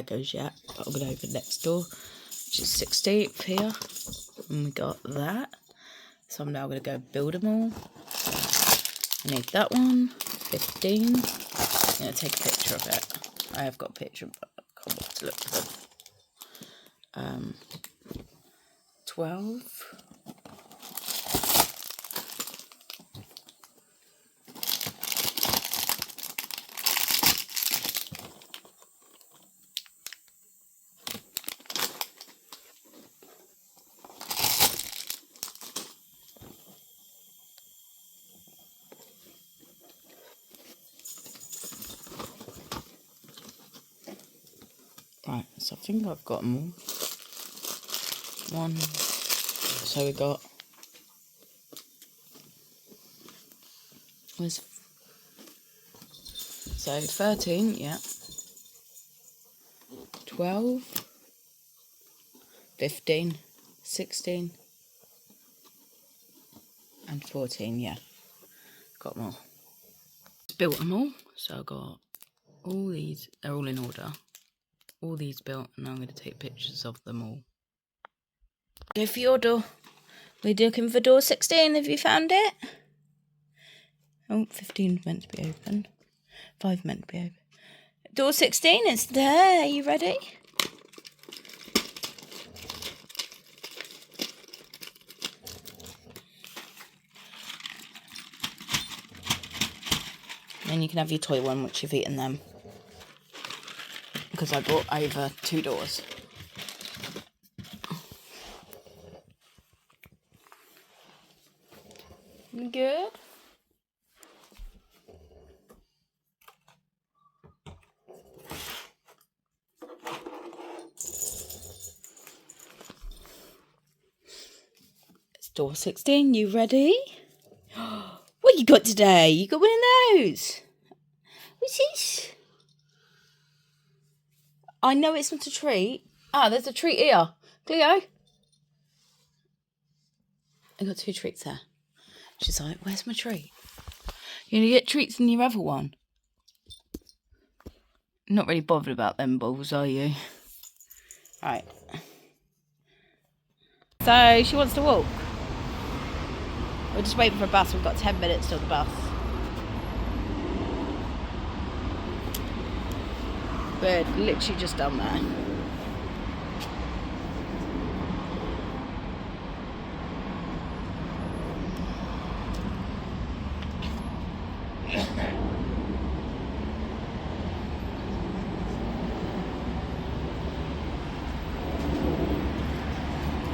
Legos yet, but I'm going to open next door, which is 16th here. And we got that. So I'm now going to go build them all. I need that one. 15. I'm going to take a picture of it. I have got a picture, but I can't wait to look for them. 12. Right, so I think I've got them all. One. So we got. Where's. So 13, yeah. 12. 15. 16. And 14, yeah. Got them all. Just built them all. So I got all these. They're all in order. All these built, and now I'm going to take pictures of them all. Go for your door. We're looking for door 16. Have you found it? Oh, 15 meant to be open. 5 meant to be open. Door 16 is there. Are you ready? Then you can have your toy one, which you've eaten them. Because I brought over 2 doors. Good. It's door 16. You ready? What you got today? You got one of those. What's this? I know it's not a treat. Ah, there's a treat here. Cleo. I got 2 treats there. She's like, where's my treat? You're going to get treats in your other one. Not really bothered about them balls, are you? Right. So, she wants to walk. We're just waiting for a bus. We've got 10 minutes till the bus. We're literally just done there.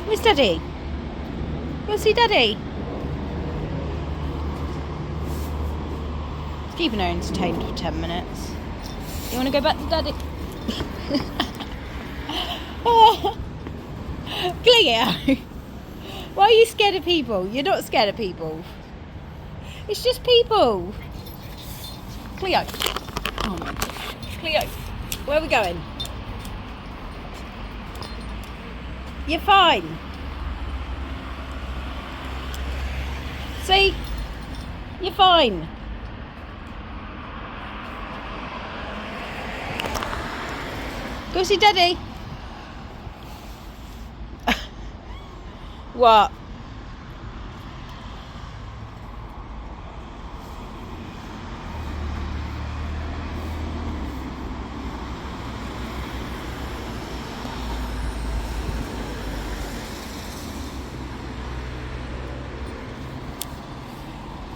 Where's Daddy? You want to see Daddy? It's keeping her entertained for 10 minutes. You want to go back to Daddy? Cleo! Why are you scared of people? You're not scared of people. It's just people. Cleo. Oh my God. Cleo. Where are we going? You're fine. See? You're fine. Go see Daddy. What?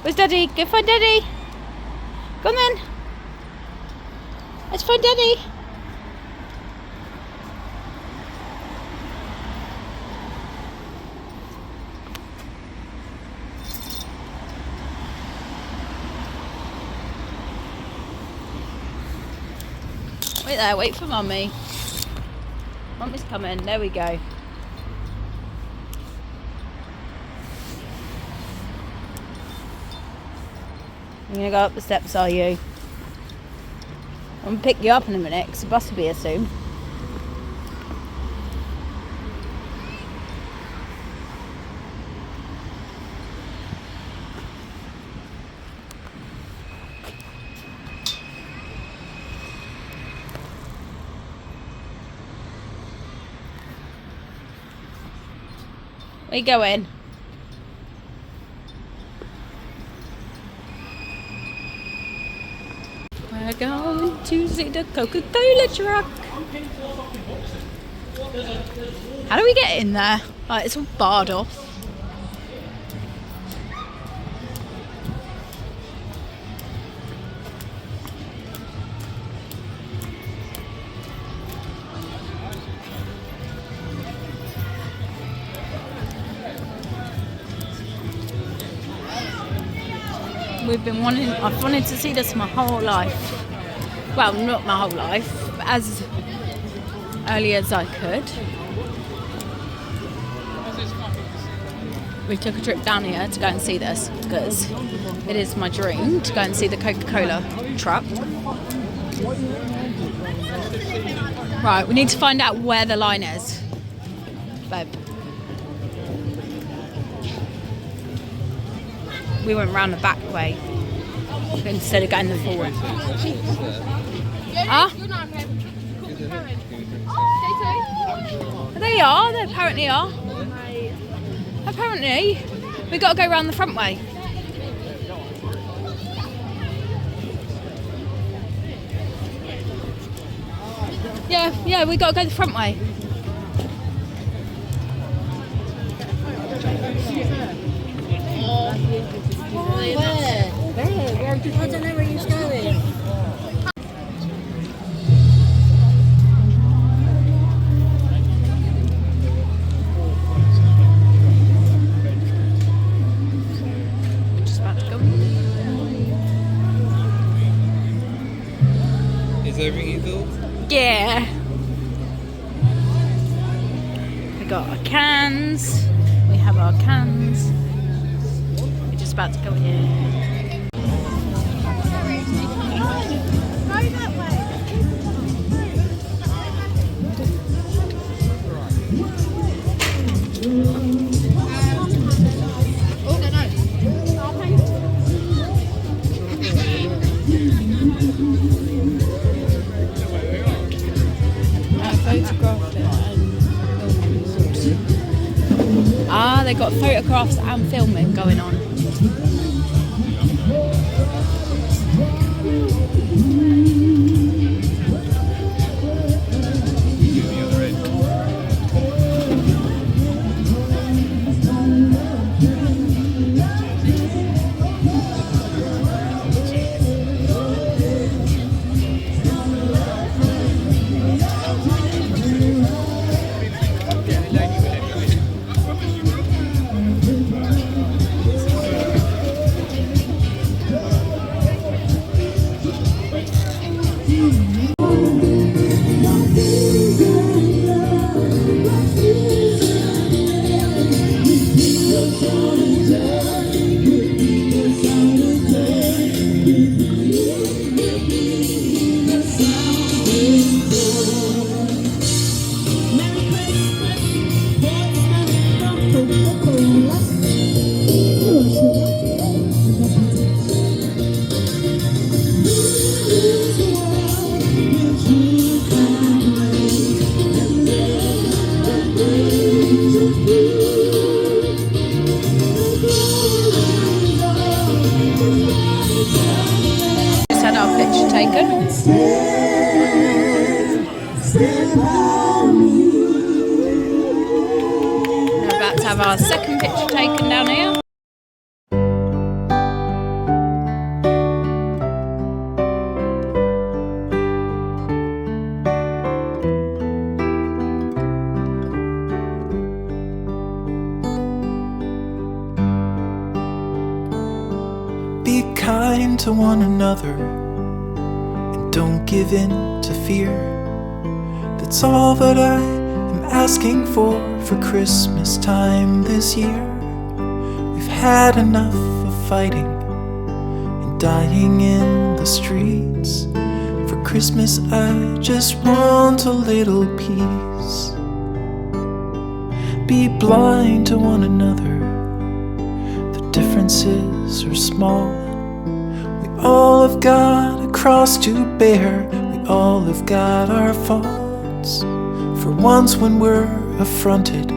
Where's Daddy? Go find Daddy. Come on then. Let's find Daddy. Wait there, wait for Mummy. Mummy's coming, there we go. You're going to go up the steps, are you? I'm going to pick you up in a minute, because the bus will be here soon. Where you going? We're going to see the Coca-Cola truck. How do we get in there? Like, it's all barred off. I've wanted to see this my whole life. Well, not my whole life, but as early as I could. We took a trip down here to go and see this because it is my dream to go and see the Coca-Cola truck. Right, we need to find out where the line is, babe. We went round the back way instead of going the forward. Ah? They are, they apparently are. Apparently, we got to go round the front way. Yeah, we got to go the front way. Where? I don't know where he's going. We're just about to go. Is everything filled? Yeah. We got our cans. We have our cans. We're just about to go in. They've got photographs and filming going on. Just had our picture taken. We're about to have our second picture taken down here. Be kind to one another and don't give in to fear. That's all that I am asking for Christmas time this year. We've had enough of fighting and dying in the streets. For Christmas I just want a little peace. Be blind to one another, the differences are small. We all have got a cross to bear, we all have got our faults. For once when we're affronted,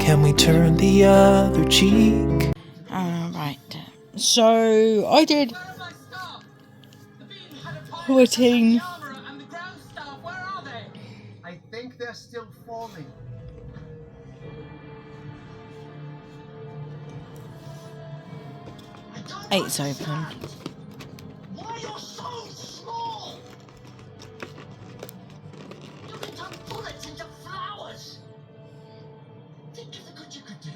Can we turn the other cheek? Right. So I did 14. I think they're still falling. 8's open. Why you're so small? You can turn bullets into flowers. Think of the good you could do.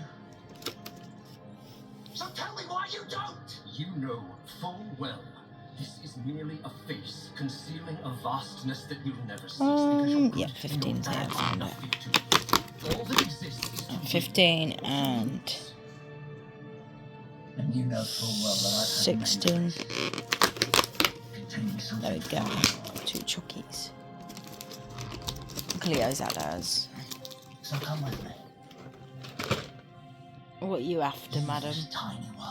So tell me why you don't. You know full well this is merely a face concealing a vastness that you'll never cease. Yeah, 15's there. Found it. All that exists is 15 and you know full well that 16. There we go. 2 chockies. Cleo's at us. So come with me. What are you after, madam? Tiny one.